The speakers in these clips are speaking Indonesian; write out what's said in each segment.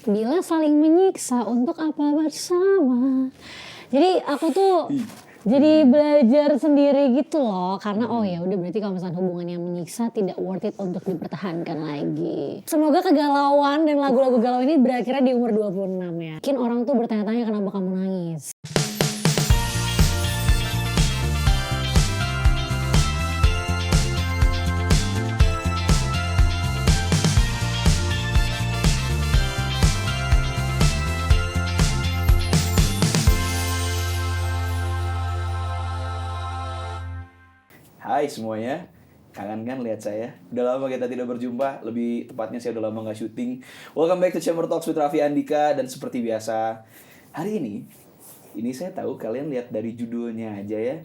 Bila saling menyiksa untuk apa bersama. Jadi aku tuh jadi belajar sendiri gitu loh, karena oh ya udah berarti kalau misalnya hubungan yang menyiksa tidak worth it untuk dipertahankan lagi. Semoga kegalauan dan lagu-lagu galau ini berakhirnya di umur 26 ya. Mungkin orang tuh bertanya-tanya kenapa kamu nangis. Hai semuanya, kangen kan lihat saya? Udah lama kita tidak berjumpa, lebih tepatnya saya udah lama gak syuting. Welcome back to Chamber Talks with Raffi Andika. Dan seperti biasa, hari ini saya tahu kalian lihat dari judulnya aja ya,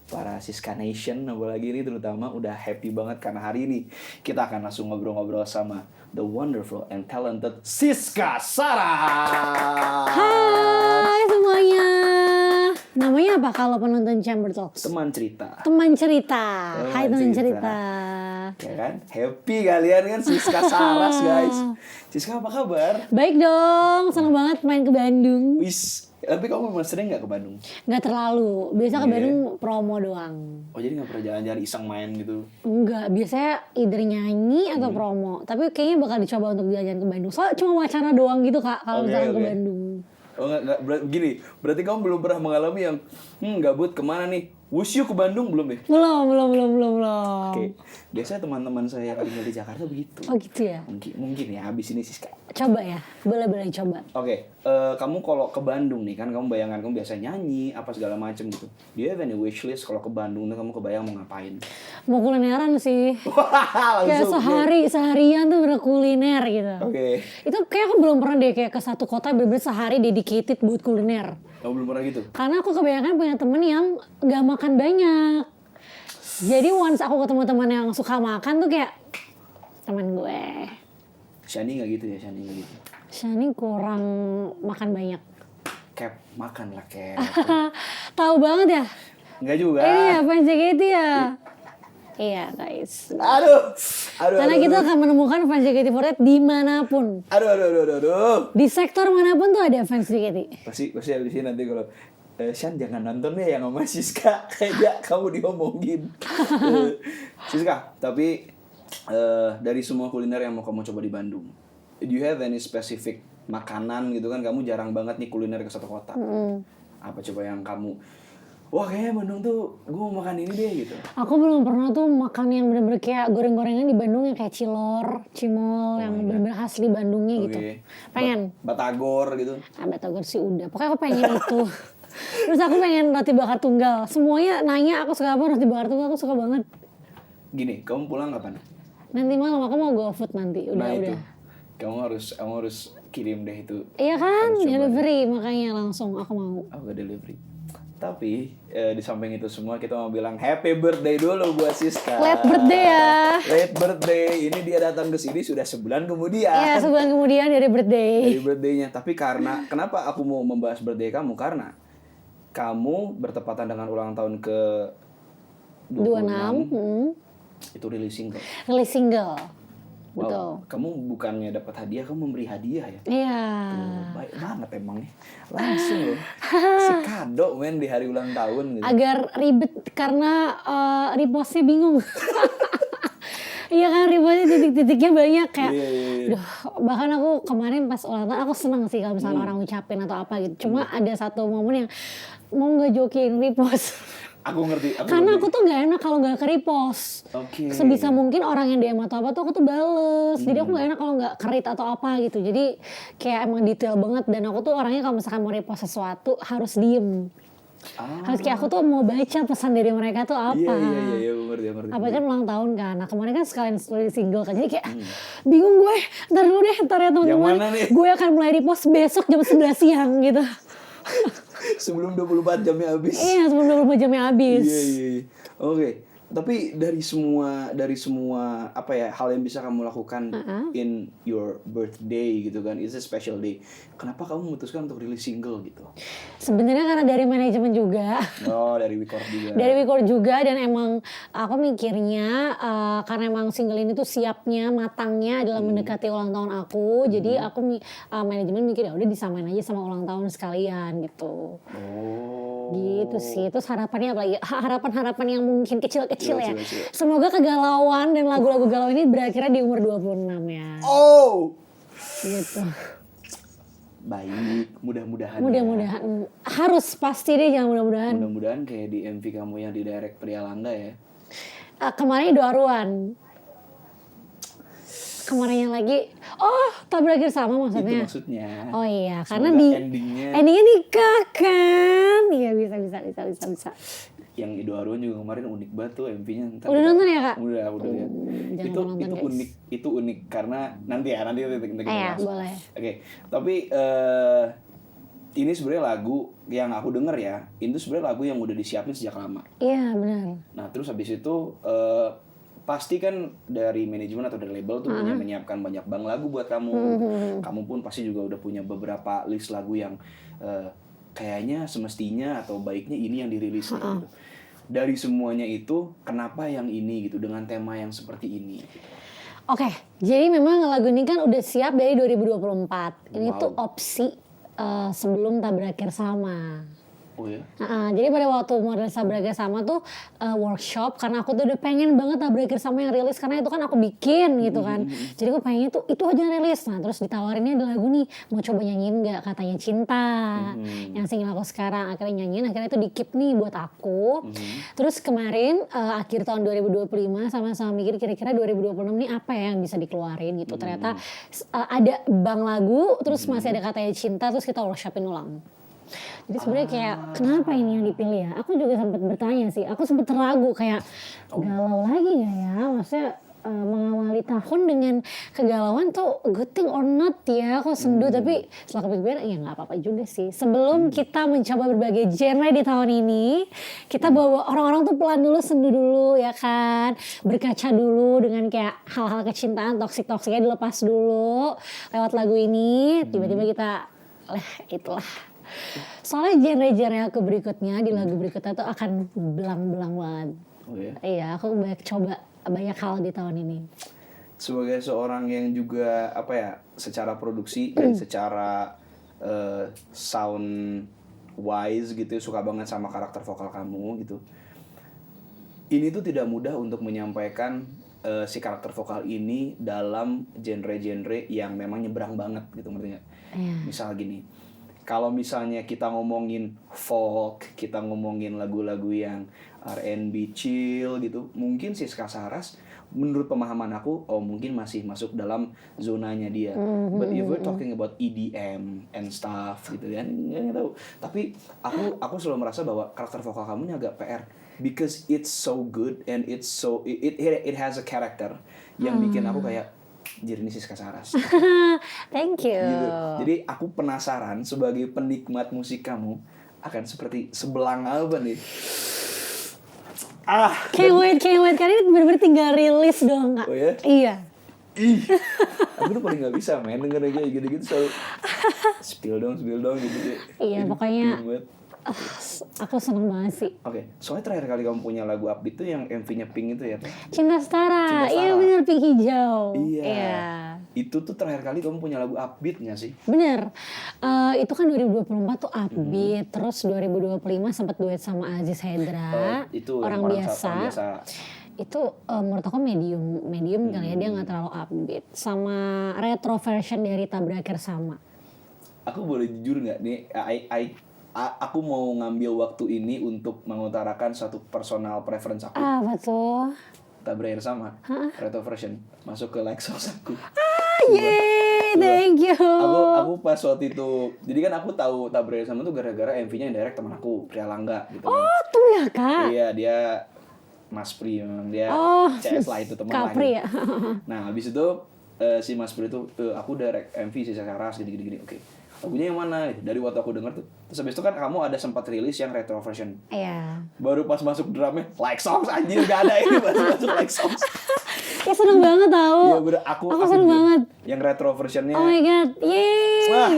para Siska Nation, apalagi ini terutama udah happy banget karena hari ini kita akan langsung ngobrol-ngobrol sama the wonderful and talented Siska Sarah. Hai semuanya. Namanya apa kalau penonton Chamber Talks? Teman cerita. Teman cerita. Hai teman cerita. Ya kan? Happy kalian kan Siska Saras guys. Siska apa kabar? Baik dong, seneng banget main ke Bandung. Wis, tapi kamu memang sering gak ke Bandung? Nggak terlalu, biasa ke Bandung promo doang. Oh jadi gak pernah jalan-jalan iseng main gitu? Enggak, biasanya either nyanyi atau promo. Tapi kayaknya bakal dicoba untuk jalan-jalan ke Bandung. Soalnya cuma wacana doang gitu kak, kalau misalnya ke Bandung. Oh enggak, gini, berarti kamu belum pernah mengalami yang gabut kemana nih? Wusyu ke Bandung belum deh? Belum. Oke, biasanya teman-teman saya yang tinggal di Jakarta begitu. Oh gitu ya? Mungkin ya, habis ini Siska. Coba ya, boleh coba. Oke, kamu kalau ke Bandung nih kan kamu bayangan kamu biasa nyanyi apa segala macem gitu. Do you have any wish list kalau ke Bandung nih kamu kebayang mau ngapain? Mau kulineran sih. Kayak seharian tuh bener kuliner gitu. Oke. Itu kayak aku belum pernah deh kayak ke satu kota bener-bener sehari dedicated buat kuliner. Oh belum pernah gitu? Karena aku kebanyakan punya temen yang gak makan banyak. Jadi once aku ketemu teman yang suka makan tuh kayak temen gue. Shani gak gitu ya, Shani gak gitu? Shani kurang makan banyak. Cap, makan lah Cap. Tahu banget ya? Enggak juga. Ini ya fans JKT ya? Iya guys. Aduh. Karena kita akan menemukan fans JKT48 dimanapun. Aduh. Di sektor manapun tuh ada fans JKT. Pasti abis ini nanti kalau Shan jangan nonton deh yang sama Siska. Kayaknya kamu diomongin. Siska, tapi dari semua kuliner yang mau kamu coba di Bandung, do you have any specific makanan gitu kan? Kamu jarang banget nih kuliner ke satu kota. Apa coba yang kamu, wah kayaknya Bandung tuh gue mau makan ini deh gitu? Aku belum pernah tuh makan yang bener-bener kayak goreng-gorengan di Bandung yang kayak cilor, cimol, yang bener-bener asli Bandungnya gitu. Pengen. Batagor gitu? Batagor sih udah, pokoknya aku pengen itu. Terus aku pengen roti bakar tunggal. Semuanya nanya aku suka apa roti bakar tunggal, aku suka banget. Gini, kamu pulang kapan? Nanti malam aku mau GoFood nanti, udah. Itu. Kamu harus kirim deh itu. Iya kan, delivery makanya langsung aku mau. Aku gak delivery. Tapi di samping itu semua kita mau bilang happy birthday dulu buat Siska. Late birthday ya. Late birthday. Ini dia datang ke sini sudah sebulan kemudian. Iya, sebulan kemudian dari birthday. Dari birthday-nya. Tapi kenapa aku mau membahas birthday kamu? Karena kamu bertepatan dengan ulang tahun ke 26. Itu rilis single. Rilis single. Wow, betul. Kamu bukannya dapat hadiah, kamu memberi hadiah ya? Iya. Baik banget emangnya. Langsung loh. Si kado men di hari ulang tahun gitu. Agar ribet karena repostnya bingung. Iya kan, repostnya titik-titiknya banyak kayak. Duh, bahkan aku kemarin pas ulang tahun aku seneng sih kalau misalnya orang ngucapin atau apa gitu. Cuma ada satu momen yang mau ngejokiin repost. Aku ngerti. Karena aku tuh gak enak kalau gak ke-repost. Sebisa mungkin orang yang DM atau apa tuh aku tuh bales. Jadi aku gak enak kalau gak ke-read atau apa gitu. Jadi kayak emang detail banget. Dan aku tuh orangnya kalau misalkan mau repost sesuatu harus diem. Harus kayak aku tuh mau baca pesan dari mereka tuh apa. Iya, aku ngerti. Apa kan ulang tahun kan. Nah kemarin kan sekalian story single kan. Jadi kayak bingung gue. Ntar dulu deh, ntar ya teman-teman. Gue akan mulai repost besok jam 11 siang gitu. Sebelum 24 jamnya habis. Iya, sebelum 24 jamnya habis. Iya. Oke. Tapi dari semua apa ya hal yang bisa kamu lakukan in your birthday gitu kan, it's a special day. Kenapa kamu memutuskan untuk rilis single gitu? Sebenarnya karena dari manajemen juga. Oh, dari record juga. Dari record juga, dan emang aku mikirnya karena emang single ini tuh siapnya, matangnya adalah mendekati ulang tahun aku. Jadi aku manajemen mikir ya udah disamain aja sama ulang tahun sekalian gitu. Oh. Gitu sih. Terus harapannya apalagi? Harapan-harapan yang mungkin kecil-kecil ya. Kecil-kecil. Semoga kegalauan dan lagu-lagu galau ini berakhirnya di umur 26 ya. Oh. Gitu. Baik, mudah-mudahan. Mudah-mudahan. Harus pasti deh, jangan mudah-mudahan. Mudah-mudahan kayak di MV kamu yang di direct Prialangga ya. Kemarin Doa Ruan. Kemarin yang lagi, tak berakhir sama maksudnya. Itu maksudnya. Oh iya, Semoga karena di endingnya nikah kan. Iya, bisa. Yang Ido Arun juga kemarin unik banget tuh MV-nya. Udah nonton ya, Kak? Udah lihat. Itu unik karena nanti kita bahas. Boleh. Oke, tapi ini sebenarnya lagu yang aku denger ya. Ini sebenarnya lagu yang udah disiapin sejak lama. Iya, benar. Nah, terus habis itu pasti kan dari manajemen atau dari label tuh punya menyiapkan banyak bank lagu buat kamu. Kamu pun pasti juga udah punya beberapa list lagu yang kayaknya semestinya atau baiknya ini yang dirilis gitu. Dari semuanya itu kenapa yang ini gitu dengan tema yang seperti ini? Oke, jadi memang lagu ini kan udah siap dari 2024. Ini tuh opsi sebelum Tak Berakhir Sama. Oh ya? Jadi pada waktu model Tak Berakhir Sama tuh workshop, karena aku tuh udah pengen banget Tak Berakhir Sama yang rilis, karena itu kan aku bikin gitu kan. Jadi aku pengennya tuh itu aja yang rilis. Nah terus ditawarinnya ada lagu nih, mau coba nyanyiin gak, katanya Cinta. Yang single aku sekarang, akhirnya nyanyiin, akhirnya itu di keep nih buat aku. Terus kemarin akhir tahun 2025 sama-sama mikir kira-kira 2026 nih apa ya yang bisa dikeluarin gitu. Ternyata ada bank lagu, terus masih ada katanya Cinta, terus kita workshopin ulang. Jadi sebenarnya kayak kenapa ini yang dipilih ya? Aku juga sempat bertanya sih. Aku sempat ragu kayak galau lagi nggak ya? Maksudnya mengawali tahun dengan kegalauan tuh good thing or not ya? Aku sendu tapi setelah kepikir ya nggak apa-apa juga sih. Sebelum kita mencoba berbagai genre di tahun ini, kita bawa orang-orang tuh pelan dulu, sendu dulu ya kan? Berkaca dulu dengan kayak hal-hal kecintaan toksik-toksiknya dilepas dulu lewat lagu ini. Tiba-tiba kita itulah. Soalnya genre-genre aku berikutnya di lagu berikutnya tuh akan belang-belang banget. Oh ya? Iya, aku banyak hal di tahun ini. Sebagai seorang yang juga apa ya, secara produksi dan secara sound wise gitu, suka banget sama karakter vokal kamu gitu. Ini tuh tidak mudah untuk menyampaikan si karakter vokal ini dalam genre-genre yang memang nyebrang banget gitu, ngerti nggak? Misal gini. Kalau misalnya kita ngomongin folk, kita ngomongin lagu-lagu yang R&B chill gitu, mungkin Siska Saras menurut pemahaman aku mungkin masih masuk dalam zonanya dia. But if we're talking about EDM and stuff gitu kan, nggak tahu. Tapi aku selalu merasa bahwa karakter vokal kamu ini agak PR because it's so good and it has a character yang bikin aku kayak jadi ini Siska Saras. Thank you. Gitu. Jadi aku penasaran sebagai penikmat musik kamu akan seperti sebelang apa nih? Can't wait. Karena ini bener-bener tinggal rilis dong, Kak. Oh ya? Iya. Aku tuh paling gak bisa main denger aja gitu-gitu selalu spill dong gitu. Iya, pokoknya aku seneng banget sih. Oke, soalnya terakhir kali kamu punya lagu upbeat tuh yang MV-nya Pink itu ya? Cinta Setara. Iya bener, Pink Hijau. Iya. Itu tuh terakhir kali kamu punya lagu upbeat gak sih? Bener. Itu kan 2024 tuh upbeat. Terus 2025 sempat duet sama Aziz Hendra. Itu orang biasa. Itu menurut aku medium kali ya, dia nggak terlalu upbeat. Sama retro version dari Tak Berakhir Sama. Aku boleh jujur nggak nih? Aku mau ngambil waktu ini untuk mengutarakan satu personal preference aku. Apa tuh? Tak Berakhir Sama, retro version masuk ke Lexus aku. Yeay, thank you. Aku pas waktu itu, jadi kan aku tahu Tak Berakhir Sama tuh gara-gara MV-nya yang direct teman aku, Prialangga gitu. Oh, tuh ya Kak. Iya, dia Mas Pri memang dia CS lah itu teman Kak Pri ya. Nah, habis itu si Mas Bro itu aku udah MV Sisa Saras gini. Oke. Lagunya yang mana? Dari waktu aku denger tuh. Terus habis itu kan kamu ada sempat rilis yang retro version. Iya. Baru pas masuk drumnya like songs anjir gak ada ini pas masuk like songs. Ya seneng banget tau. Iya bener aku seneng juga. banget. Yang retro versionnya. Oh my god, yeay. Wah.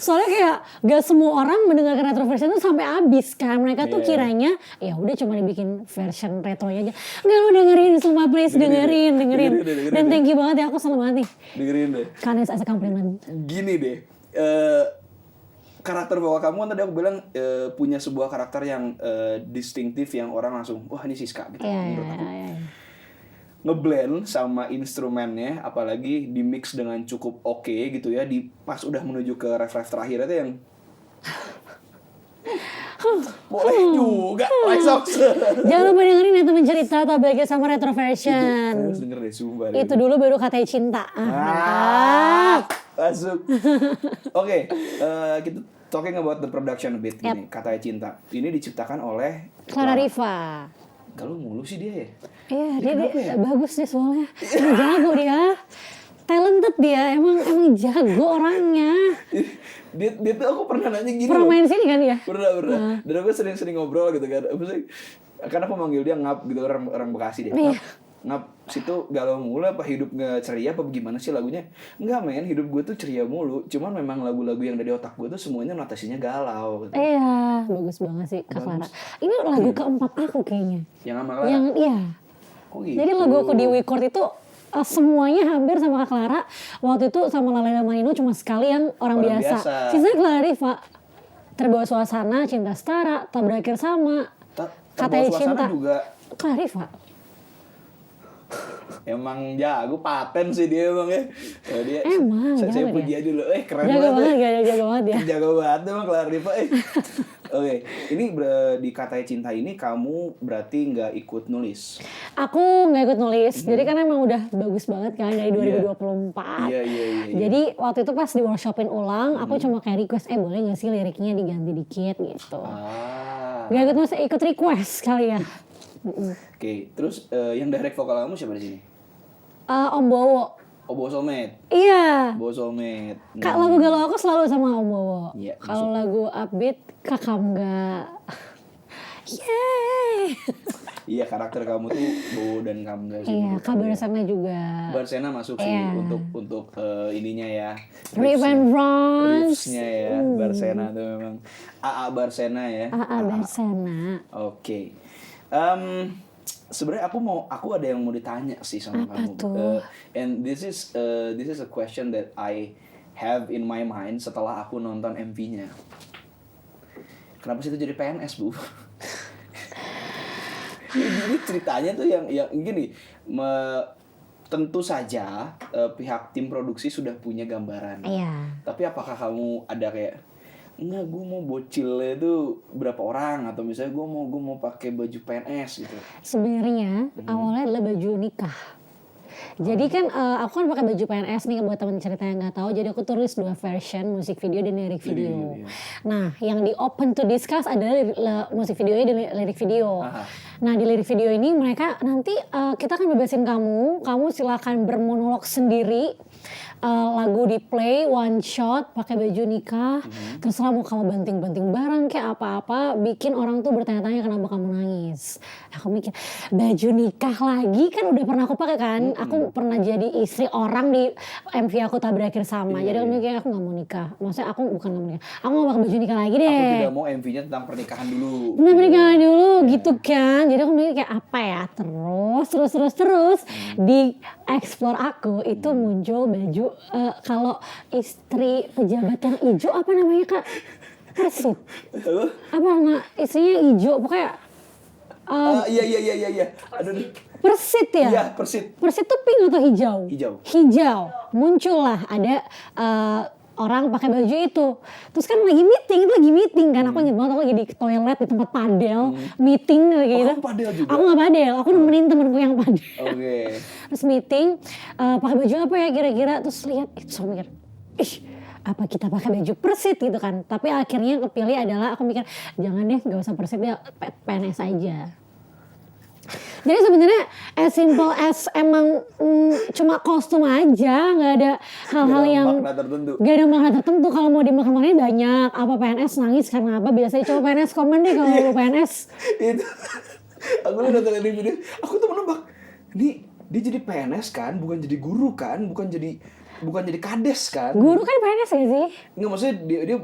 Soalnya kayak gak semua orang mendengarkan retro version tuh sampai habis kan. Mereka tuh Iya. kiranya ya udah cuma dibikin version retronya aja. Enggak, lu dengerin semua please, dengerin. Dengerin Dan deh. thank you banget ya, aku seneng banget nih. Dengerin deh. Karena as a compliment. Gini deh. Karakter vokal kamu kan tadi aku bilang punya sebuah karakter yang distinktif yang orang langsung wah ini Siska gitu. Menurut aku. Iya. Ngeblend sama instrumennya apalagi di mix dengan cukup oke gitu ya di pas udah menuju ke ref terakhir itu yang boleh juga like songs. Jangan lupa dengerin itu mencerita tak bahagia sama retro Saya version. harus denger deh sumpah. Itu dulu baru Katanya Cinta. Masuk. Oke, kita talking about the production a bit gini. Katanya Cinta. Ini diciptakan oleh Clara Riva. Kalau mulu sih dia ya. Iya, dia kenapa ya? bagus deh soalnya. Emang jago dia. Talented dia, emang jago orangnya. Dia tuh aku pernah nanya gini. Pernah loh. main sini kan ya? Pernah. Dan aku sering ngobrol gitu kan. Apa sih? Karena aku manggil dia Ngap gitu orang Bekasi dia. Iya. Ngap situ galau mulu apa hidup nggak ceria apa gimana sih lagunya? Enggak men, hidup gue tuh ceria mulu. Cuman memang lagu-lagu yang dari otak gue tuh semuanya notasinya galau. Gitu. Iya, bagus banget sih Kak Clara. Ini lagu keempat aku kayaknya. Yang sama Clara? Iya. Oh gitu. Jadi lagu aku di Record itu semuanya hampir sama Kak Clara. Waktu itu sama Lalena Manino cuma sekali yang orang biasa. Sisanya Clara Riva. Terbawa Suasana, Cinta Setara, Tak Berakhir Sama, Katanya Cinta. Juga. Clara Riva. Emang jago paten sih dia emang ya. Dia, Emang, saya jago puji dia. aja dulu. Keren Jago banget. jago banget ya. Jago banget emang Clara Riva. Oke, ini di Katanya Cinta ini kamu berarti nggak ikut nulis? Aku nggak ikut nulis, jadi kan emang udah bagus banget kan dari 2024. Iya. Jadi waktu itu pas di workshopin ulang, aku cuma kayak request, boleh nggak sih liriknya diganti dikit gitu. Gak ikut nulis, ikut request kali ya. Oke, terus yang direct vokal kamu siapa di sini? Om Bowo. Bowo Soulmate. Iya. Bowo Soulmate. Kak lagu galau aku selalu sama Om Bowo. Iya, Kalau lagu upbeat Kakak enggak. Yeay. Iya, karakter kamu tuh Bowo dan Kamga sih. Iya, Kak Barsana juga. Barsena masuk sih untuk ininya ya. Revenge Runs. Riffs-nya ya, Barsena tuh memang AA Barsena ya. AA Barsana. Oke. Sebenarnya aku ada yang mau ditanya sih sama Apa kamu. tuh? And this is a question that I have in my mind setelah aku nonton MV-nya. Kenapa sih itu jadi PNS, Bu? Ini ceritanya tuh yang gini, tentu saja pihak tim produksi sudah punya gambaran. Iya. Tapi apakah kamu ada kayak enggak, gue mau bocilnya itu berapa orang atau misalnya gue mau pakai baju PNS gitu. Sebenarnya awalnya adalah baju nikah. Jadi kan aku kan pakai baju PNS nih buat teman cerita yang nggak tahu. Jadi aku tulis 2 version musik video dan lirik video. Nah, yang di open to discuss adalah musik videonya dan lirik video. Nah, di lirik video ini mereka nanti kita akan bebasin kamu silakan bermonolog sendiri. Lagu di play one shot pakai baju nikah, terserah mau kamu banting-banting barang kayak apa-apa, bikin orang tuh bertanya-tanya kenapa kamu nangis. Aku mikir baju nikah lagi kan udah pernah aku pakai kan, aku pernah jadi istri orang di MV aku Tak Berakhir Sama. Jadi aku mikir aku nggak mau nikah, maksudnya aku bukan nggak mau nikah, aku mau pakai baju nikah lagi deh. Aku tidak mau MV-nya tentang pernikahan dulu. Nah, pernikahan dulu gitu kan. Jadi aku mikir kayak apa ya, terus di explore aku itu muncul baju kalau istri pejabat yang hijau apa namanya Kak? Persit. Apa nama istrinya hijau pokoknya. Iya. Aduh. Persit ya? Iya, persit. Persit tuh pink atau hijau? Hijau. Muncullah ada orang pakai baju itu. Terus kan lagi meeting kan. Aku ingat banget aku lagi di toilet di tempat padel, meeting kayak gitu. Kamu padel juga? Aku nggak padel, aku nemenin temenku yang padel. Oke. Terus meeting, pakai baju apa ya kira-kira? Terus lihat, itu aku mikir, apa kita pakai baju Persit gitu kan? Tapi akhirnya yang kepilih adalah aku mikir, jangan deh, nggak usah Persit ya, PNS aja. Jadi sebenarnya as simple as emang cuma kostum aja, nggak ada hal-hal yang makna tertentu. nggak ada makna tertentu. Kalau mau dimaknain banyak. Apa PNS nangis karena apa? Biasanya coba PNS komen deh kalau mau PNS. Itu aku udah nonton ini video, aku tuh menebak ini dia jadi PNS kan, bukan jadi guru kan, bukan jadi kades kan. Guru kan PNS gak sih? Nggak, maksudnya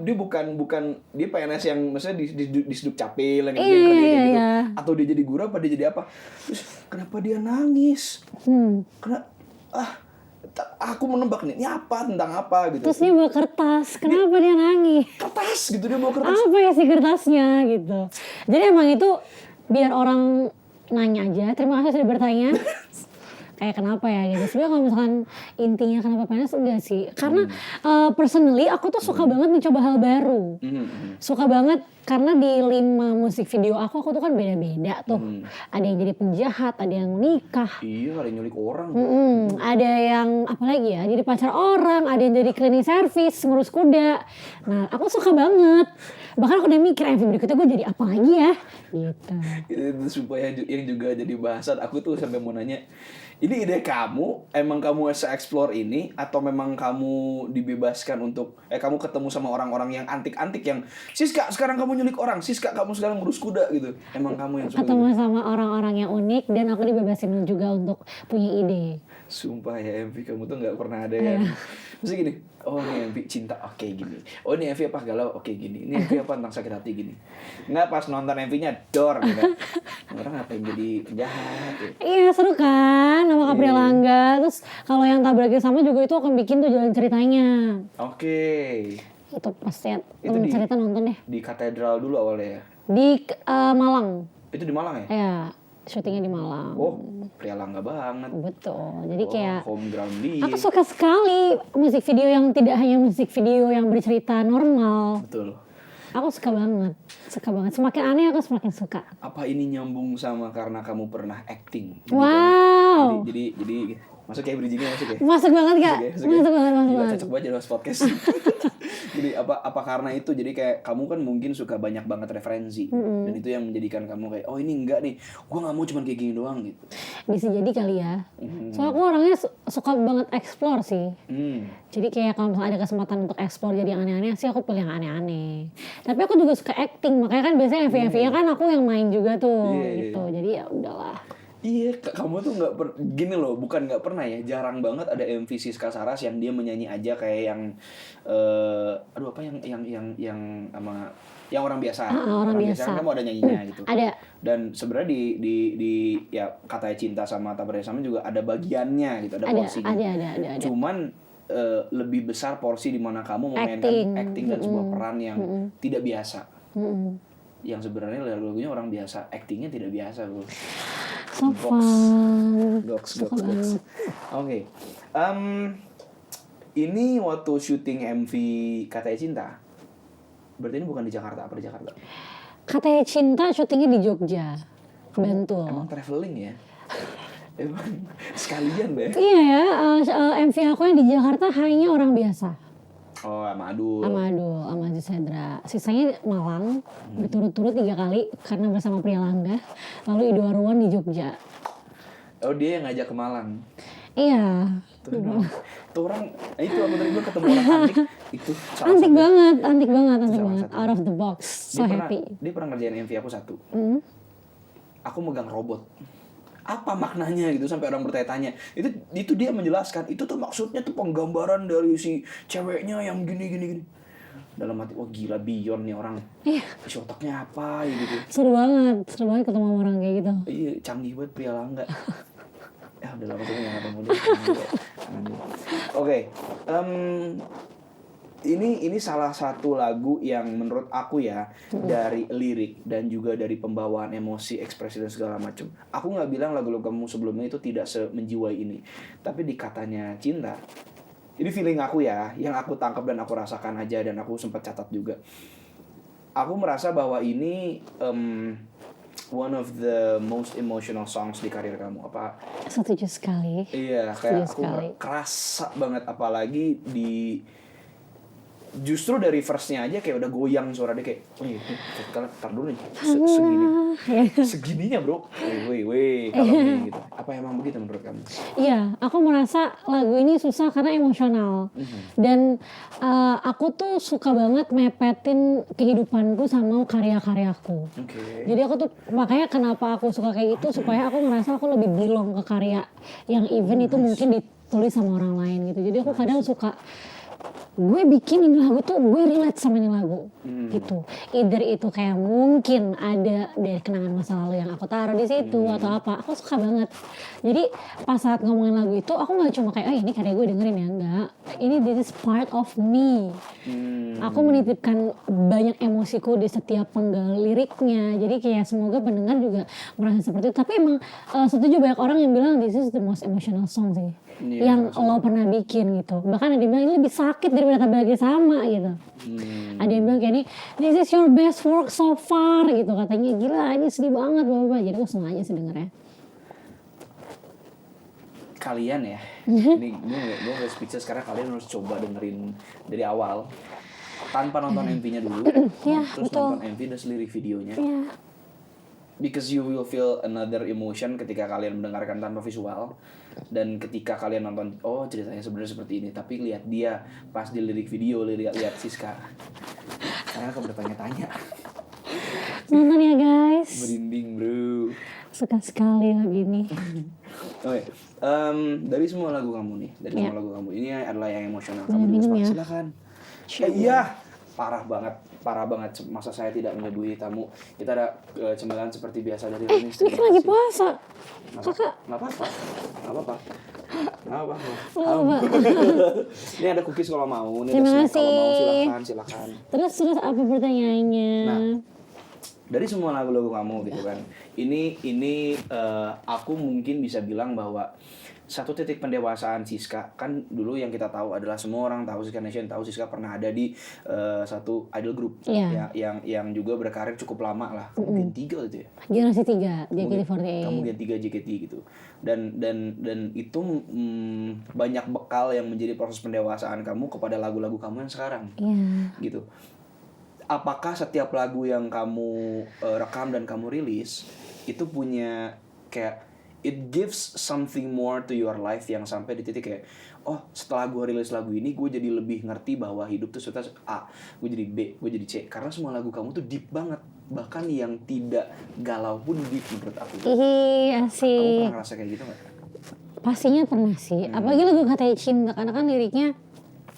dia bukan dia PNS yang maksudnya di Sduk Capil yang Iya, dia kerja iya, gitu. iya. Atau dia jadi guru apa dia jadi apa? Terus kenapa dia nangis? Aku menebak nih, ini apa, tentang apa gitu. Terus dia bawa kertas, kenapa dia nangis? Kertas gitu, dia bawa kertas. Apa ya sih kertasnya gitu. Jadi emang itu biar orang nanya aja, terima kasih sudah bertanya. Kayak kenapa ya gitu. Sebenarnya kalau misalkan intinya kenapa PNS enggak sih. Karena personally aku tuh suka banget mencoba hal baru. Suka banget karena di 5 musik video aku tuh kan beda-beda tuh. Ada yang jadi penjahat, ada yang nikah. Iya, ada yang nyulik orang. Ada yang apa lagi ya, jadi pacar orang, ada yang jadi cleaning service, ngurus kuda. Nah aku suka banget. Bahkan aku udah mikir MV berikutnya gue jadi apa lagi ya gitu. Itu supaya yang juga jadi bahasan. Aku tuh sampai mau nanya, ini ide kamu, emang kamu se-explore ini atau memang kamu dibebaskan untuk kamu ketemu sama orang-orang yang antik-antik yang Siska sekarang kamu nyulik orang, Siska kamu sekarang ngurus kuda gitu. Emang kamu yang suka Ketemu gitu? sama orang-orang yang unik dan aku dibebasin juga untuk punya ide. Sumpah ya, MV kamu tuh nggak pernah ada yang mesti gini, oh ini MV cinta oke gini, oh ini MV apa galau oke gini, ini MV apa tentang sakit hati gini. Nggak, pas nonton MV-nya dor gitu. Orang ngapain jadi penjahat ya? Iya seru kan nama Kapria Langga. Terus kalau yang tabrakin sama juga itu akan bikin tuh jalan ceritanya. Oke. Itu pasti Itu temen cerita nonton deh. Di katedral dulu awalnya ya? Di Malang. Itu di Malang ya? Ya syutingnya di Malang. Oh, Pria Langga banget. Betul. Jadi kayak home ground dia. aku suka sekali musik video yang tidak hanya musik video yang bercerita normal. Betul. Aku suka banget. Semakin aneh aku semakin suka. Apa ini nyambung sama karena kamu pernah acting? Wow. Jadi masuk kayak bridgingnya masuk ya? Masuk banget Kak. Masuk banget. Gila, cocok banget jadi host podcast. Jadi apa karena itu jadi kayak kamu kan mungkin suka banyak banget referensi dan itu yang menjadikan kamu kayak oh ini enggak nih, gue nggak mau cuman kayak gini doang gitu. Bisa jadi kali ya. Soalnya aku orangnya suka banget explore sih. Jadi kayak kalau misalnya ada kesempatan untuk explore jadi yang aneh-aneh sih aku pilih yang aneh-aneh. Tapi aku juga suka acting, makanya kan biasanya MV-nya kan aku yang main juga tuh gitu. Jadi ya udahlah. Iya, kamu tuh gini loh, bukan nggak pernah ya, jarang banget ada MV Siska Saras yang dia menyanyi aja kayak yang aduh apa yang sama yang orang biasa. Orang biasa kan kamu ada nyanyinya gitu. Ada. Dan sebenarnya di ya Katanya Cinta sama Tak Bersama juga ada bagiannya gitu, ada porsinya. Ada. Cuman lebih besar porsi di mana kamu memainkan acting dan sebuah peran yang tidak biasa. Yang sebenarnya lagu-lagunya orang biasa, actingnya tidak biasa bro. So fun. Goks. Oke. Ini waktu syuting MV Katanya Cinta. Berarti ini bukan di Jakarta, apa di Jakarta? Katanya Cinta syutingnya di Jogja, Bantul. Emang traveling ya? Emang sekalian deh. Iya ya, MV aku yang di Jakarta hanya orang biasa. Oh, sama Adul. Sama Aziz Hendra. Sisanya Malang, berturut-turut 3 kali karena bersama Pria Langga. Lalu Ido Arwan di Jogja. Oh, dia yang ngajak ke Malang. Iya. Tuh orang, itu aku tadi bilang ketemu orang antik. Itu antik banget. Out of the box. So happy. Dia pernah ngerjain MV aku satu. Aku megang robot. Apa maknanya gitu sampai orang bertanya-tanya. Itu dia menjelaskan, itu tuh maksudnya tuh penggambaran dari si ceweknya yang gini. Dalam hati, wah gila Bion nih orang. Iya. Isi otaknya apa ya gitu. Seru banget ketemu orang kayak gitu. Iya, canggih banget Pria Langga. Ya udah lama tuh nggak ketemu dia. Oke, ini salah satu lagu yang menurut aku ya dari lirik dan juga dari pembawaan emosi, ekspresi dan segala macam. Aku nggak bilang lagu-lagu kamu sebelumnya itu tidak menjiwai ini, tapi di Katanya Cinta, ini feeling aku ya, yang aku tangkap dan aku rasakan aja dan aku sempat catat juga. Aku merasa bahwa ini one of the most emotional songs di karir kamu. Apa? Setuju sekali. Iya, kayak aku kerasa banget apalagi di justru dari verse-nya aja kayak udah goyang suara dia kayak, wih, kalian tar dulu nih, segini, segininya bro, wih, kalau nih gitu. Apa emang begitu menurut kamu? Iya, aku merasa lagu ini susah karena emosional. Dan aku tuh suka banget mepetin kehidupanku sama karya-karyaku. Oke. Jadi aku tuh makanya kenapa aku suka kayak gitu supaya aku merasa aku lebih belong ke karya yang even itu mungkin ditulis sama orang lain gitu. Jadi aku kadang suka gue bikin ini lagu tuh gue relate sama ini lagu gitu. Either itu kayak mungkin ada dari kenangan masa lalu yang aku taruh di situ atau apa. Aku suka banget. Jadi pas saat ngomongin lagu itu aku nggak cuma kayak ini karya gue dengerin ya, enggak. Ini this is part of me. Aku menitipkan banyak emosiku di setiap penggal liriknya. Jadi kayak semoga pendengar juga merasa seperti itu. Tapi emang setuju banyak orang yang bilang this is the most emotional song sih. Iya, Yang lo pernah bikin gitu. Bahkan ada yang bilang ini lebih sakit daripada Bahagia Sama gitu. Ada yang bilang kayak ini, this is your best work so far gitu. Katanya gila ini sedih banget Bapak. Jadi aku seneng aja sih dengernya. Kalian ya, ini gue udah speechless karena kalian harus coba dengerin dari awal tanpa nonton MV-nya dulu, Iya, terus betul. nonton MV dan lirik videonya. Iya. Because you will feel another emotion ketika kalian mendengarkan tanpa visual, dan ketika kalian nonton, oh ceritanya sebenarnya seperti ini, tapi lihat dia pas di lirik video, lihat Siska, karena aku bertanya-tanya. Nonton ya guys. Merinding bro. Suka sekali lagu ini. Oke, dari semua lagu kamu nih, semua lagu kamu ini adalah yang emosional. Kamu Minum juga ya. silakan. Iya, parah banget. Masa saya tidak menyebui tamu. Kita ada cemilan seperti biasa dari Roni. Ini kan lagi puasa. Kakak. Nggak apa-apa. Apa? Ini ada cookies kalau mau. Ini Terima ada snack kalau mau. kasih. Silakan. Terus apa pertanyaannya? Nah, dari semua lagu-lagu kamu gitu kan, ini aku mungkin bisa bilang bahwa satu titik pendewasaan Siska, kan dulu yang kita tahu adalah semua orang tahu, Siska Nation tahu Siska pernah ada di satu idol group yang juga berkarir cukup lama lah, mungkin 3 gitu ya. Generasi 3, JKT48. Kamu Gen 3 JKT gitu. Dan itu banyak bekal yang menjadi proses pendewasaan kamu kepada lagu-lagu kamu yang sekarang. Iya. Gitu. Apakah setiap lagu yang kamu rekam dan kamu rilis itu punya kayak it gives something more to your life, yang sampai di titik kayak, oh setelah gue rilis lagu ini gue jadi lebih ngerti bahwa hidup tuh setelah A, gue jadi B, gue jadi C, karena semua lagu kamu tuh deep banget, bahkan yang tidak galau pun deep menurut aku. Ih, Kamu asik. pernah ngerasa kayak gitu gak? Pastinya pernah sih. Apalagi lagu Katanya Cinta, karena kan liriknya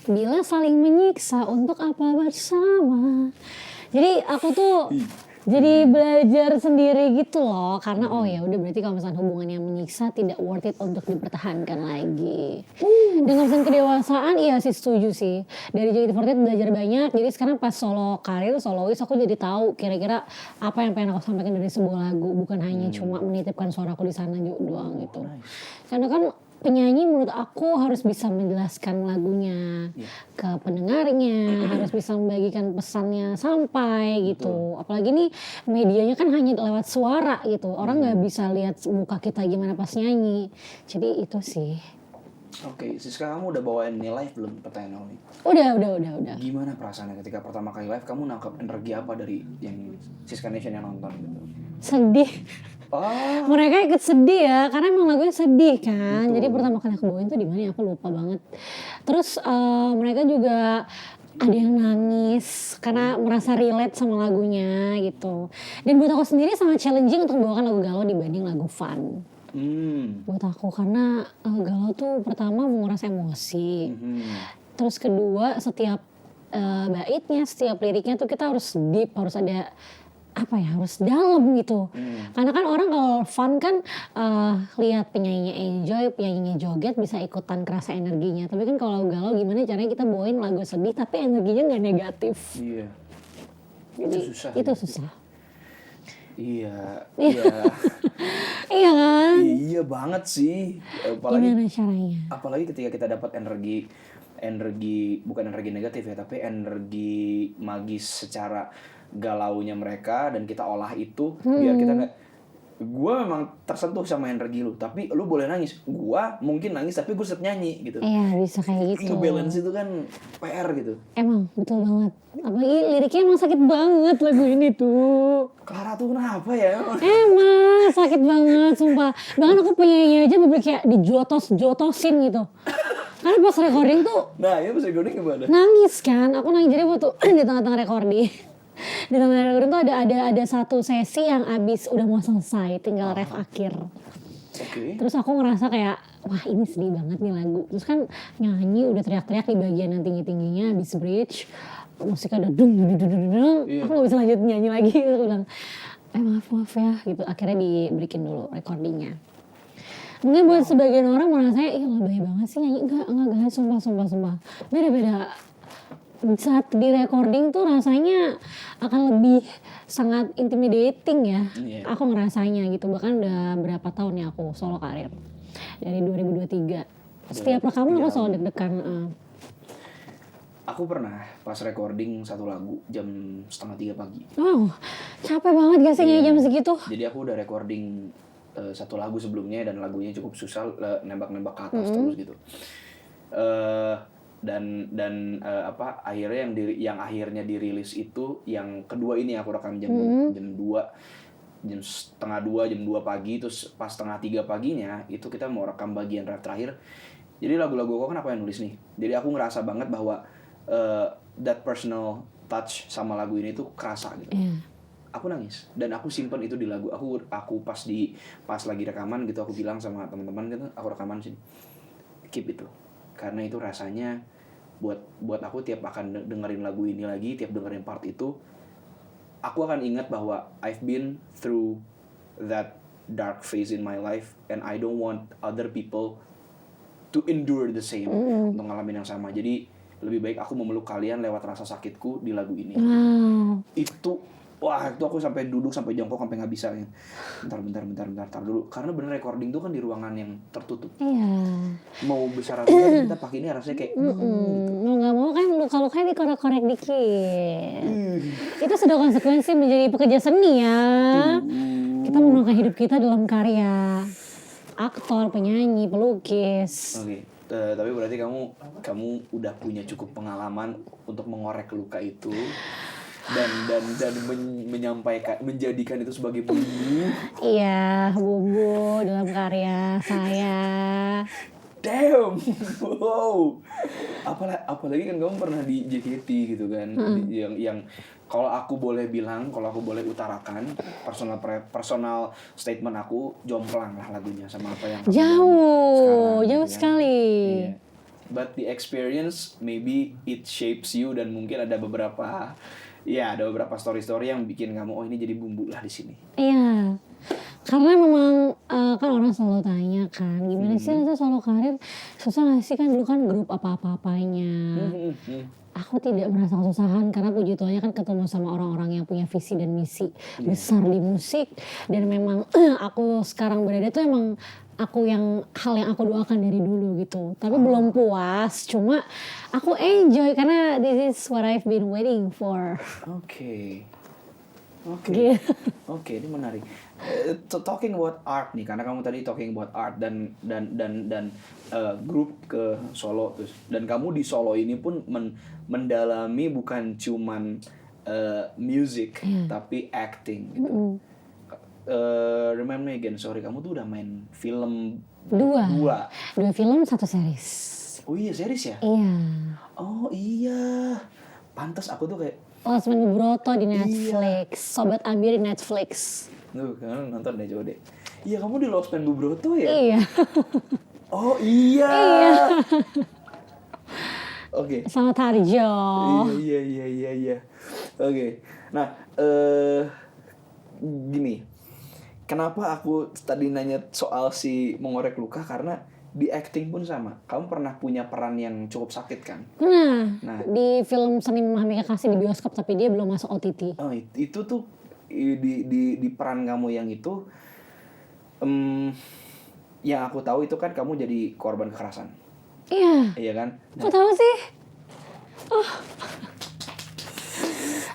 bila saling menyiksa untuk apa bersama. Jadi aku tuh jadi belajar sendiri gitu loh, karena oh ya udah berarti kalau misalnya hubungan yang menyiksa tidak worth it untuk dipertahankan lagi. Dengan pesan kedewasaan iya sih, setuju sih. Dari JKT48 belajar banyak. Jadi sekarang pas solois aku jadi tahu kira-kira apa yang pengen aku sampaikan dari sebuah lagu, bukan hanya cuma menitipkan suaraku di sana doang gitu. Karena kan penyanyi menurut aku harus bisa menjelaskan lagunya ke pendengarnya, harus bisa membagikan pesannya sampai gitu. Apalagi nih medianya kan hanya lewat suara gitu. Orang nggak bisa lihat muka kita gimana pas nyanyi. Jadi itu sih. Oke, Siska, kamu udah bawain ini live belum, pertanyaan ini? Udah. Gimana perasaannya ketika pertama kali live, kamu nangkep energi apa dari yang Siska Nation yang nonton gitu? Sedih. Oh, Mereka ikut sedih ya, karena emang lagunya sedih kan. Jadi pertama kali aku bawain tuh di mana ya, aku lupa banget. Terus mereka juga ada yang nangis karena merasa relate sama lagunya gitu. Dan buat aku sendiri sangat challenging untuk membawakan lagu galau dibanding lagu fun. Buat aku, karena galau tuh pertama menguras emosi. Terus kedua setiap baitnya, setiap liriknya tuh kita harus deep, harus ada apa ya, harus dalam gitu. Karena kan orang kalau fun kan lihat penyanyinya enjoy, penyanyinya joget bisa ikutan kerasa energinya. Tapi kan kalau galau gimana caranya kita bawain lagu sedih tapi energinya nggak negatif. iya. Jadi, itu susah. Iya. Iya kan? Iya banget sih. Gimana caranya? Apalagi ketika kita dapat energi bukan energi negatif ya, tapi energi magis secara galaunya mereka, dan kita olah itu biar kita nggak Gue memang tersentuh sama energi lu, tapi lu boleh nangis. Gue mungkin nangis tapi gue tetap nyanyi gitu. Iya bisa kayak gitu. Ngebalance itu kan PR gitu. Emang betul banget. Apalagi liriknya emang sakit banget lagu ini tuh. Clara tuh kenapa ya? Emang sakit banget sumpah. Bahkan aku penyanyi aja bener kayak dijotos-jotosin gitu. Karena pas recording tuh Nah, ini pas recording gimana? nangis kan. Aku nangis jadi waktu di tengah-tengah recording. Di tengah-tengah recording tuh ada satu sesi yang abis udah mau selesai, tinggal ref akhir. Oke. Terus aku ngerasa kayak wah ini sedih banget nih lagu. Terus kan nyanyi udah teriak-teriak di bagian yang tinggi-tingginya abis bridge. Musiknya udah dung. Iya. Aku gak bisa lanjut nyanyi lagi. Terus aku bilang maaf ya gitu. Akhirnya diberikin dulu recordingnya. Mungkin buat sebagian orang merasa ih lebay banget sih nyanyi. Enggak guys, sumpah. Beda-beda. Saat di recording tuh rasanya akan lebih sangat intimidating ya. Iya. Aku ngerasanya gitu. Bahkan udah berapa tahun ya aku solo karir. Dari 2023. Setiap rekaman aku selalu deg-degan. Aku pernah pas recording satu lagu jam 2:30 pagi. Wow, capek banget gak sih nyanyi jam segitu? Jadi aku udah recording satu lagu sebelumnya dan lagunya cukup susah, nembak-nembak ke atas terus gitu. Dan akhirnya yang akhirnya dirilis itu yang kedua ini aku rekam jam 2, jam 1:30, jam 2 pagi, terus pas 2:30 paginya itu kita mau rekam bagian rap terakhir. Jadi lagu-lagu aku kan aku yang nulis nih. Jadi aku ngerasa banget bahwa that personal touch sama lagu ini tuh kerasa gitu. Yeah. Aku nangis dan aku simpen itu di lagu. Aku pas lagi rekaman gitu aku bilang sama teman-teman gitu, aku rekaman sini. Keep itu. Karena itu rasanya buat aku tiap akan dengerin lagu ini lagi, tiap dengerin part itu aku akan ingat bahwa I've been through that dark phase in my life and I don't want other people to endure the same, untuk ngalamin yang sama. Jadi lebih baik aku memeluk kalian lewat rasa sakitku di lagu ini. Wow. Itu aku sampai duduk, sampai jongkok, sampai nggak bisa. Bentar dulu. Karena bener recording tuh kan di ruangan yang tertutup. Iya. Mau besar kita pakai ini rasanya kayak Mau nggak mau kan luka-lukanya dikorek-korek dikit. Itu sudah konsekuensi menjadi pekerja seni ya. Kita menuangkan hidup kita dalam karya. Aktor, penyanyi, pelukis. Oke. Tapi berarti kamu udah punya cukup pengalaman untuk mengorek luka itu dan menjadikan itu sebagai bumbu. Iya, bumbu dalam karya saya. Damn, wow. Apalagi kan kamu pernah di JKT gitu kan, yang kalau aku boleh utarakan personal statement aku, jomplang lah lagunya sama apa yang kamu Jauh sekarang, sekali. Yeah. But the experience maybe it shapes you dan mungkin ada beberapa story-story yang bikin kamu oh ini jadi bumbu lah di sini. Iya. Karena memang kan orang selalu tanya kan gimana sih rasa solo karir susah gak sih kan dulu kan grup apa-apanya. Aku tidak merasa kesusahan karena puji Tuhannya kan ketemu sama orang-orang yang punya visi dan misi besar di musik dan memang aku sekarang berada tuh emang hal yang aku doakan dari dulu gitu. Tapi belum puas, cuma aku enjoy karena this is what I've been waiting for. Oke, ini menarik. Talking about art nih, karena kamu tadi talking about art dan grup ke Solo terus, dan kamu di Solo ini pun mendalami bukan cuman music tapi acting gitu. Remind me again, sorry, kamu tuh udah main film dua film, 1 series. Oh iya, series ya? Iya. Oh iya, pantas aku tuh kayak Losmen Broto di Netflix, Sobat Amir di Netflix. Tuh, kan nonton deh, coba deh. Iya, kamu di Losmen Broto ya? Iya. Oh iya. Oke. Sama Tarjo. Iya. Oke. Nah, gini. Kenapa aku tadi nanya soal si mengorek luka, karena di acting pun sama. Kamu pernah punya peran yang cukup sakit kan? Nah, di film Seni Memahami Kekasih di bioskop tapi dia belum masuk OTT. Oh, itu tuh di peran kamu yang itu yang aku tahu itu kan kamu jadi korban kekerasan. Iya. Iya kan? Kok tahu sih?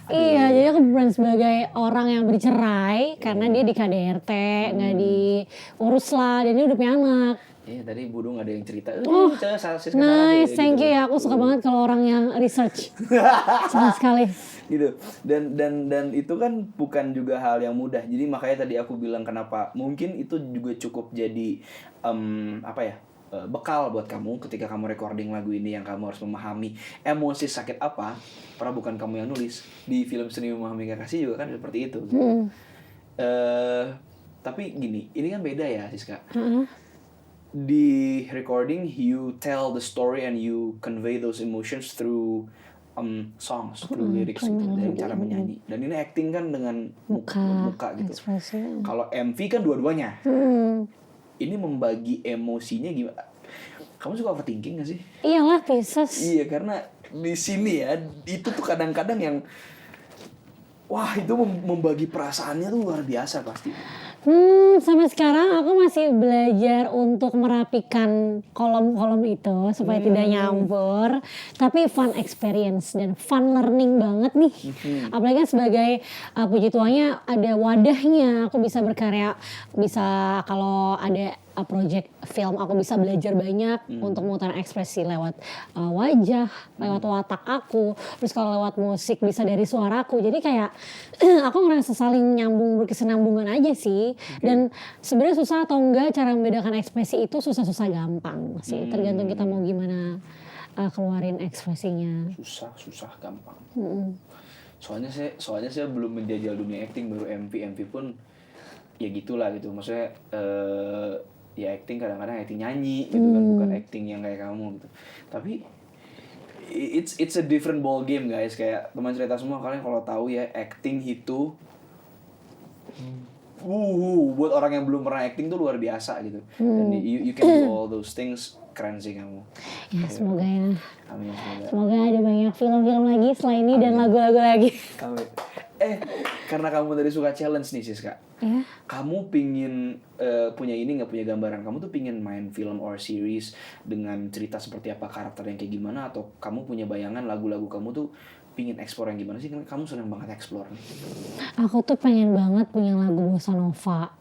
Iya, jadi aku berperan sebagai orang yang bercerai karena dia di KDRT, nggak diurus lah, dan dia udah punya anak. Iya, tadi Budung ada yang cerita. Oh, Siska nice, gitu. thank you ya. Aku suka banget kalau orang yang research. Senang sekali. Gitu. Dan itu kan bukan juga hal yang mudah. Jadi makanya tadi aku bilang kenapa mungkin itu juga cukup jadi bekal buat kamu ketika kamu recording lagu ini, yang kamu harus memahami emosi sakit apa, karena bukan kamu yang nulis. Di film Seni Memahami Kekasih juga kan seperti itu. Tapi gini, ini kan beda ya Siska. Di recording you tell the story and you convey those emotions through songs, through lyrics gitu, dari cara menyanyi. Dan ini acting kan dengan muka gitu. Ekspresi. Kalau MV kan dua-duanya. Ini membagi emosinya gimana? Kamu suka overthinking gak sih? Iyalah, Pisces. Iya, karena di sini ya, itu tuh kadang-kadang yang wah, itu membagi perasaannya tuh luar biasa pasti. Sampai sekarang aku masih belajar untuk merapikan kolom-kolom itu supaya tidak nyampur. Tapi fun experience dan fun learning banget nih. Apalagi kan sebagai puji tuanya ada wadahnya. Aku bisa berkarya, bisa kalau ada project film aku bisa belajar banyak untuk mengutarakan ekspresi lewat wajah, lewat watak aku. Terus kalau lewat musik bisa dari suaraku. Jadi kayak aku ngerasa saling nyambung, berkesinambungan aja sih. Dan sebenarnya susah atau enggak cara membedakan ekspresi itu susah-susah gampang sih. Tergantung kita mau gimana keluarin ekspresinya. Susah gampang. Soalnya saya belum menjajal dunia acting, baru MV pun ya gitulah gitu. Maksudnya ya acting kadang-kadang acting nyanyi gitu kan, bukan acting yang kayak kamu gitu. Tapi it's a different ball game guys. Kayak teman cerita semua, kalian kalau tahu ya, acting itu buat orang yang belum pernah acting tuh luar biasa gitu. Dan you can do all those things, keren sih kamu. Ya semoga ya. Amin, Semoga ada banyak film-film lagi setelah ini. Amin. Dan lagu-lagu lagi. Amin. Karena kamu tadi suka challenge nih Siska. Ya. Kamu pingin punya ini nggak, punya gambaran kamu tuh pingin main film or series dengan cerita seperti apa, karakter yang kayak gimana, atau kamu punya bayangan lagu-lagu kamu tuh pingin explore yang gimana sih? Kan kamu senang banget explore nih. Aku tuh pengen banget punya lagu bossa nova.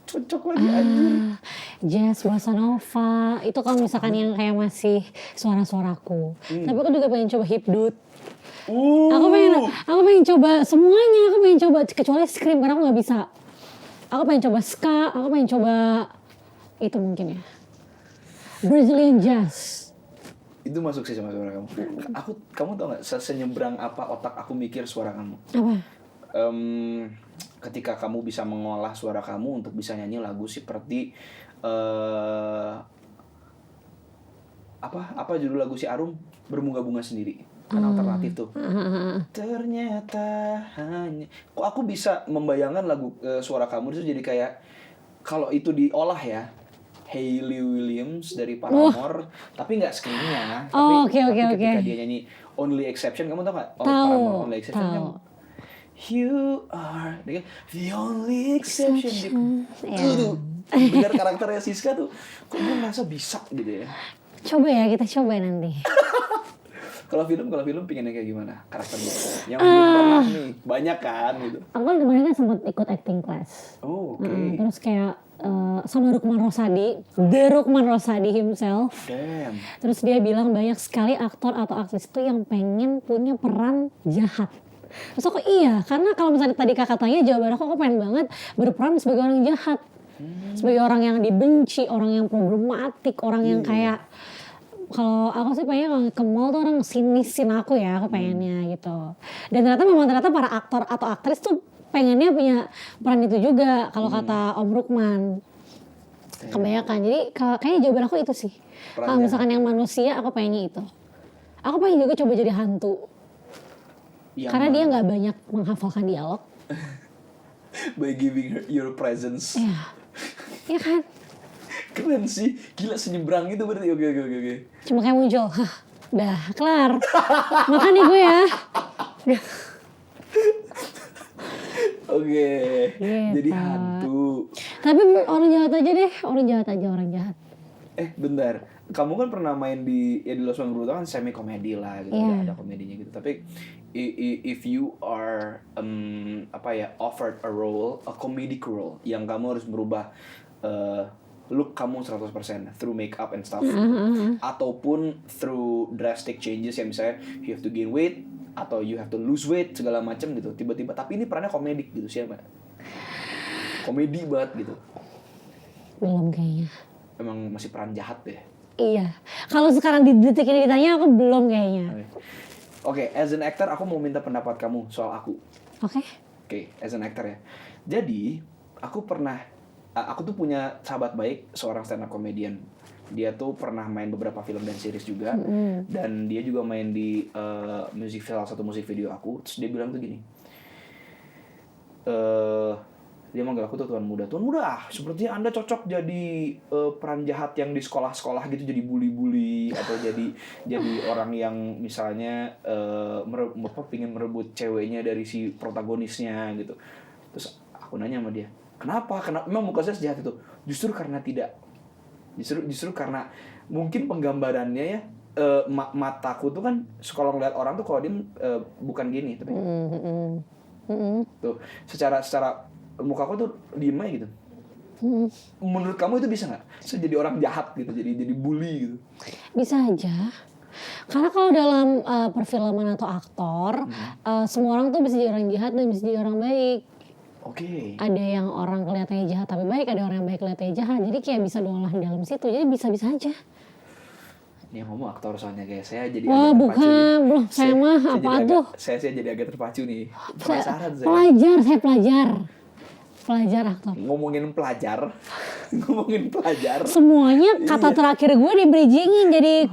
Cocok lagi anjir. Jazz, bossa nova. Itu kalau misalkan yang kayak masih suara-suaraku. Tapi aku juga pengen coba hipdut. Aku pengen coba semuanya. Aku pengen coba, kecuali scream karena aku nggak bisa. Aku pengen coba ska. Aku pengen coba itu mungkin ya, Brazilian jazz. Itu masuk sih sama suara kamu. Kamu tau nggak senyebrang apa otak aku mikir suara kamu? Apa? Ketika kamu bisa mengolah suara kamu untuk bisa nyanyi lagu seperti apa judul lagu si Arum, Berbunga-bunga Sendiri. Kan alternatif tuh. Ternyata hanya, kok aku bisa membayangkan lagu suara kamu itu jadi kayak, kalau itu diolah ya, Hayley Williams dari Paramore, tapi nggak screamnya, tapi ketika dia nyanyi Only Exception, kamu tau nggak? Paramore Only Exception kan, you are the only exception. Dengar karakternya Siska tuh, kok gue merasa bisa gitu ya. Coba ya, kita coba nanti. Kalau film pinginnya kayak gimana karakternya? Yang belum pernah nih, banyak kan gitu. Aku kan kemarin kan sempat ikut acting class. Oh, oke. Terus kayak sama Rukman Rosadi, The Rukman Rosadi himself. Damn. Terus dia bilang banyak sekali aktor atau aktris itu yang pengen punya peran jahat. Terus aku iya, karena kalau misalnya tadi kakak tanya, jawaban aku pengen banget berperan sebagai orang jahat. Sebagai orang yang dibenci, orang yang problematik, orang yang kayak, kalau aku sih pengen ke mall tuh orang sinisin aku ya, aku pengennya gitu. Dan ternyata para aktor atau aktris tuh pengennya punya peran itu juga, kalau kata Om Rukman. Kebanyakan. Jadi kayaknya jawaban aku itu sih. Kalau misalkan yang manusia, aku pengennya itu. Aku pengen juga coba jadi hantu. Karena dia nggak banyak menghafalkan dialog. By giving her your presence. Iya. Iya kan? Keren sih, gila senyebrang itu berarti. Oke. Cuma kayak muncul, dah kelar. Makan nih gue ya. Oke, gitu. Jadi hantu. Tapi orang jahat aja deh, orang jahat. Bentar. Kamu kan pernah main di Los Mangruto kan semi komedi lah gitu, Iya. ada komedinya gitu. Tapi if you are offered a role, a comedic role yang kamu harus merubah look kamu 100% through makeup and stuff, ataupun through drastic changes yang misalnya you have to gain weight atau you have to lose weight segala macam gitu. Tiba-tiba tapi ini perannya komedik gitu, siapa? Komedi banget gitu. Belum kayaknya. Emang masih peran jahat deh. Iya. Kalau sekarang di detik ini ditanya aku belum kayaknya. Oke, as an actor aku mau minta pendapat kamu soal aku. Oke. Oke, as an actor ya. Jadi, aku tuh punya sahabat baik, seorang stand up comedian. Dia tuh pernah main beberapa film dan series juga. Dan dia juga main di salah satu musik video aku. Terus dia bilang tuh gini. Dia manggil aku tuh Tuan Muda. Tuan Muda, sepertinya Anda cocok jadi peran jahat yang di sekolah-sekolah gitu, jadi bully-bully atau jadi orang yang misalnya pingin merebut ceweknya dari si protagonisnya gitu. Terus aku nanya sama dia, kenapa? Emang muka saya sejahat itu? Justru karena tidak. Justru karena mungkin penggambarannya ya, mataku tuh kan kalau ngeliat orang tuh kalau dia bukan gini, tapi tuh secara muka aku tuh diem aja gitu. Menurut kamu itu bisa nggak? Saya jadi orang jahat gitu, jadi bully gitu. Bisa aja. Karena kalau dalam perfilman atau aktor, semua orang tuh bisa jadi orang jahat dan bisa jadi orang baik. Oke. Ada yang orang kelihatannya jahat tapi baik, ada orang yang baik kelihatannya jahat. Jadi kayak bisa diolah di dalam situ. Jadi bisa-bisa aja. Ini ngomong aktor soalnya kayak saya jadi Wah, agak terpacu bukan, nih. belum. Saya mah apa tuh? Saya jadi agak terpacu nih. Penasaran saya. Saya pelajar aktor. Ngomongin pelajar. Semuanya kata terakhir gue di bridgingin jadi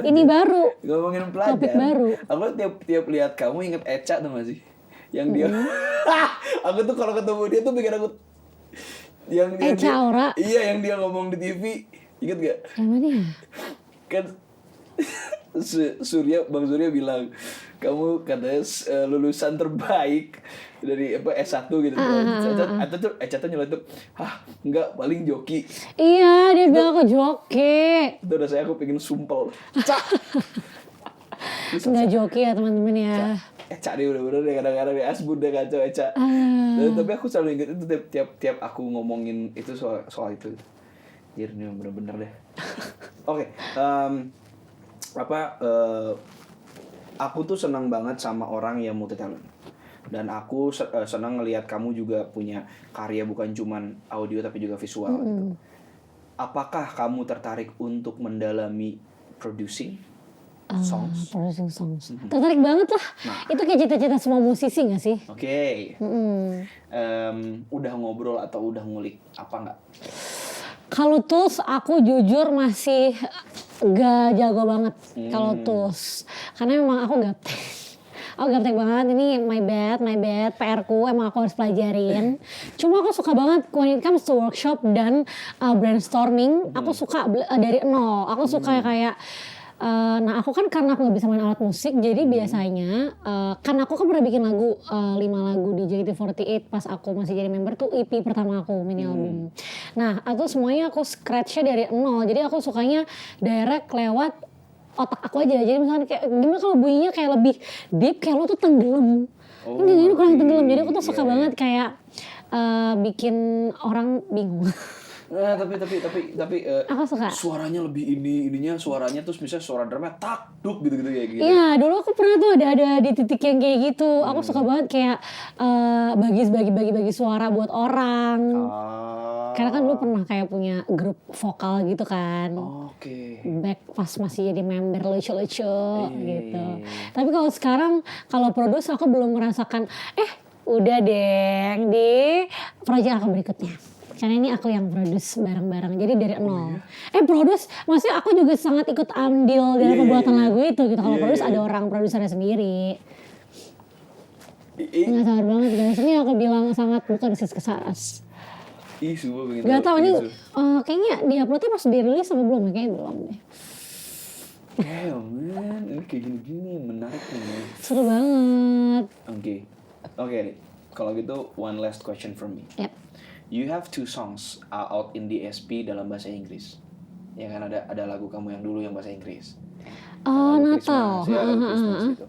ini baru. Ngomongin pelajar. Topik baru. Aku tiap lihat kamu inget Eca tuh gak sih? Yang dia. Aku tuh kalau ketemu dia tuh bikin aku yang Eca Aura. Iya, yang dia ngomong di TV. Ingat gak? Yang mana ya? Kan Bang Surya bilang kamu katanya lulusan terbaik dari S1 gitu. Eca tuh nyeletuk, enggak, paling joki. Iya, dia bilang aku joki. Itu udah aku pengen sumpel. Enggak joki ya teman-teman ya. Eca dia bener-bener deh, kadang-kadang dia asbun deh kacau Eca. Tapi aku selalu inget itu tiap aku ngomongin itu soal itu. Jir, ini bener-bener deh. Oke, aku tuh senang banget sama orang yang multi talent. Dan aku senang ngelihat kamu juga punya karya bukan cuman audio tapi juga visual gitu. Apakah kamu tertarik untuk mendalami producing songs? Producing songs. Tertarik banget lah. Itu kayak cita-cita semua musisi gak sih? Oke. Udah ngobrol atau udah ngulik apa nggak? Kalau tools aku jujur masih gak jago banget kalau tools. Karena memang aku gaptek. Aku gaptek banget, ini my bad, PR-ku emang aku harus pelajarin. Cuma aku suka banget when it comes to workshop dan brainstorming, aku suka dari nol. Aku suka kayak, nah aku kan karena aku gak bisa main alat musik, jadi biasanya, kan aku kan pernah bikin lagu, 5 lagu di JKT48 pas aku masih jadi member tuh EP pertama aku, mini album. Nah itu semuanya aku scratch-nya dari nol, jadi aku sukanya direct lewat otak aku aja. Jadi misalnya kayak gimana kalau bunyinya kayak lebih deep, kayak lo tuh tenggelam. Ini kurang tenggelam. Jadi aku tuh suka banget kayak bikin orang bingung. Nah, tapi aku suka. Suaranya lebih ininya suaranya terus misalnya suara drumnya tak duk gitu-gitu kayak gitu. Iya, dulu aku pernah tuh ada di titik yang kayak gitu. Aku suka banget kayak bagi suara buat orang. Karena kan dulu pernah kayak punya grup vokal gitu kan. Oke. Back pas masih jadi member lucu-lucu gitu. Tapi kalau sekarang kalau produce aku belum merasakan udah deh di proyek aku berikutnya. Karena ini aku yang produce bareng-bareng. Jadi dari nol. Produce maksudnya aku juga sangat ikut andil dalam pembuatan lagu itu gitu. Kalau produce ada orang produsernya sendiri. Nggak sabar banget guys. Ini aku bilang sangat bukan sis kesaras. Semua pengen gak tau ini kayaknya di-uploadnya pas dirilis sama belum? Kayaknya belum deh. Man, ini kayak gini-gini menarik nih. Seru banget. Oke. Kalau gitu one last question from me. Yep. You have 2 songs out in the SP dalam bahasa Inggris. Ya kan ada lagu kamu yang dulu yang bahasa Inggris. Oh, Lagu Natal. Christmas, ya, lagu Christmas gitu.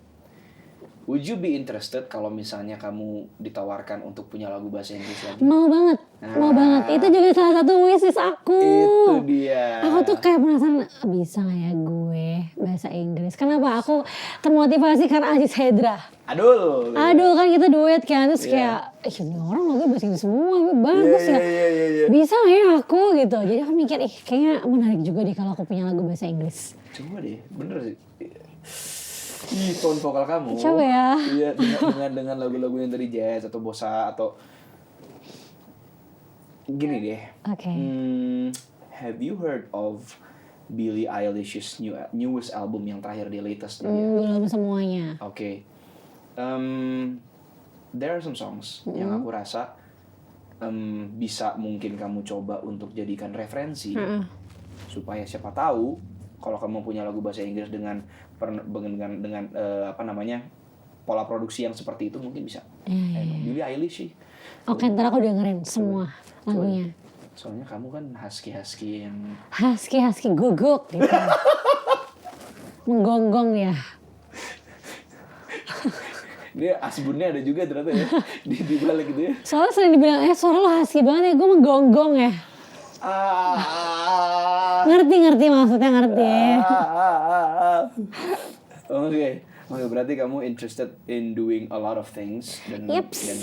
Would you be interested kalau misalnya kamu ditawarkan untuk punya lagu bahasa Inggris lagi? Mau banget, mau banget. Itu juga salah satu wishlist aku. Itu dia. Aku tuh kayak penasaran, bisa gak ya gue bahasa Inggris? Kenapa? Aku termotivasi karena Aziz Hedra. Aduh Kan kita duet kan, terus kayak, ini orang lagu bahasa Inggris semua, bagus ya. Iya. Bisa gak ya aku gitu. Jadi aku mikir, kayaknya menarik juga deh kalau aku punya lagu bahasa Inggris. Coba deh, bener sih. Ih, tone vokal kamu. Coba ya. Iya, dengan lagu-lagu yang dari jazz atau bossa atau gini deh. Oke. Have you heard of Billie Eilish's newest album yang terakhir di latest dia? Belum semuanya. Oke. There are some songs yang aku rasa bisa mungkin kamu coba untuk jadikan referensi supaya siapa tahu kalau kamu punya lagu bahasa Inggris dengan pola produksi yang seperti itu mungkin bisa. Billie Eilish sih. Oke, ntar aku dengerin semua lagunya. Soalnya kamu kan husky yang Husky guguk gitu. Menggonggong ya. dia asbunnya ada juga ternyata ya di balik gitu ya. Soalnya sering dibilang, suara lo husky banget ya, gue menggonggong ya. Ngerti maksudnya ngerti. Oke, berarti kamu interested in doing a lot of things dan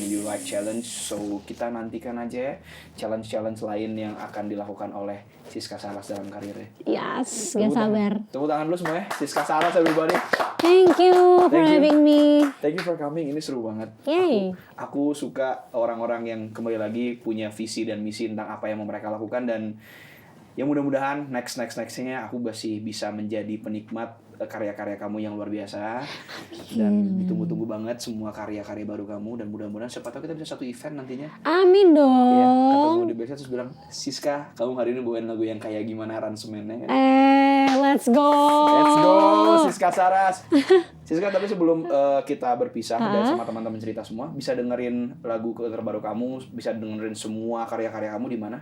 you like challenge. So kita nantikan aja ya challenge lain yang akan dilakukan oleh Siska Saras dalam karirnya. Yes, gak sabar. Tepuk tangan dulu semua ya, Siska Saras everybody. Thank you for having me. Thank you for coming, ini seru banget. Yay. Aku suka orang-orang yang kembali lagi punya visi dan misi tentang apa yang mau mereka lakukan, dan ya mudah-mudahan nextnya aku masih bisa menjadi penikmat karya-karya kamu yang luar biasa. Dan ditunggu-tunggu banget semua karya-karya baru kamu, dan mudah-mudahan siapa tahu kita bisa satu event nantinya. Amin dong. Ya, ketemu di backstage terus bilang, Siska, kamu hari ini bawain lagu yang kayak gimana aransemennya. Let's go Siska Saras. Siska, tapi sebelum kita berpisah dan sama teman-teman cerita semua, bisa dengerin lagu terbaru kamu, bisa dengerin semua karya-karya kamu di mana?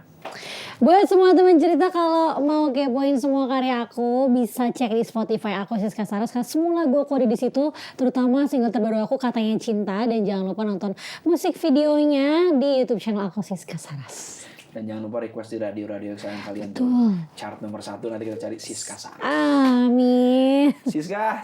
Buat semua teman cerita, kalau mau kepoin semua karya aku, bisa cek di Spotify aku Siska Saras, karena semua lagu aku ada di situ, terutama single terbaru aku Katanya Cinta, dan jangan lupa nonton musik videonya di YouTube channel aku Siska Saras. Dan jangan lupa request di radio-radio kesayangan kalian tuh. Chart nomor 1 nanti kita cari Siska Saras. Amin. Siska,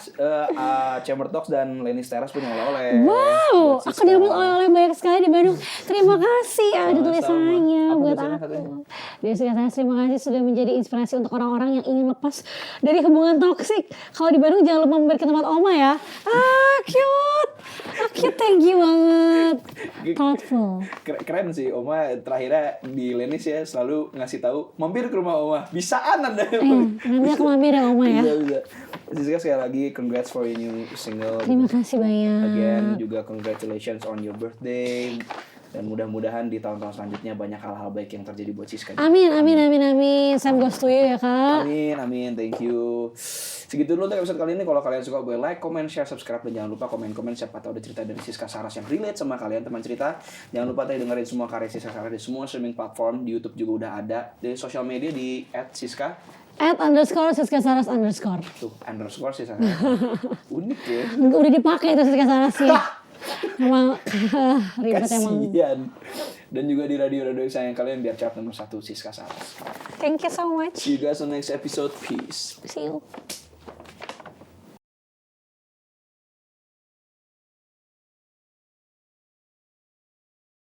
Chamber Talks dan Lenis Teras punya oleh-oleh. Wow, aku dapat oleh-oleh banyak sekali di Bandung. Terima kasih, ada tulisannya buat aku. Dari Siska Saras, terima kasih sudah menjadi inspirasi untuk orang-orang yang ingin lepas dari hubungan toksik. Kalau di Bandung jangan lupa mampir ke tempat Oma ya. Cute, thank you banget. Thoughtful. Keren sih, Oma terakhirnya di Lenis ya selalu ngasih tahu mampir ke rumah Oma. Bisaan Anda. Nanti aku mampir ya Oma ya. Bisa. Siska, sekali lagi congrats for your new single. Terima kasih banyak. Again, juga congratulations on your birthday. Dan mudah-mudahan di tahun-tahun selanjutnya banyak hal-hal baik yang terjadi buat Siska. Amin. Sam goes to you ya kak. Amin, thank you. Segitu dulu untuk episode kali ini. Kalau kalian suka, boleh like, comment, share, subscribe, dan jangan lupa komen-komen siapa tahu ada cerita dari Siska Saras yang relate sama kalian teman cerita. Jangan lupa tadi dengerin semua karya Siska Saras di semua streaming platform. Di YouTube juga udah ada. Di sosial media di @siska @Siska Saras_. Tuh, _ Siska Saras. Unik ya. Udah dipakai itu Siska Sarasnya. Emang ribet emang. Kasian. Dan juga di radio-radio sayang kalian biar chart nomor 1 Siska Saras. Thank you so much. See you guys on next episode. Peace. See you.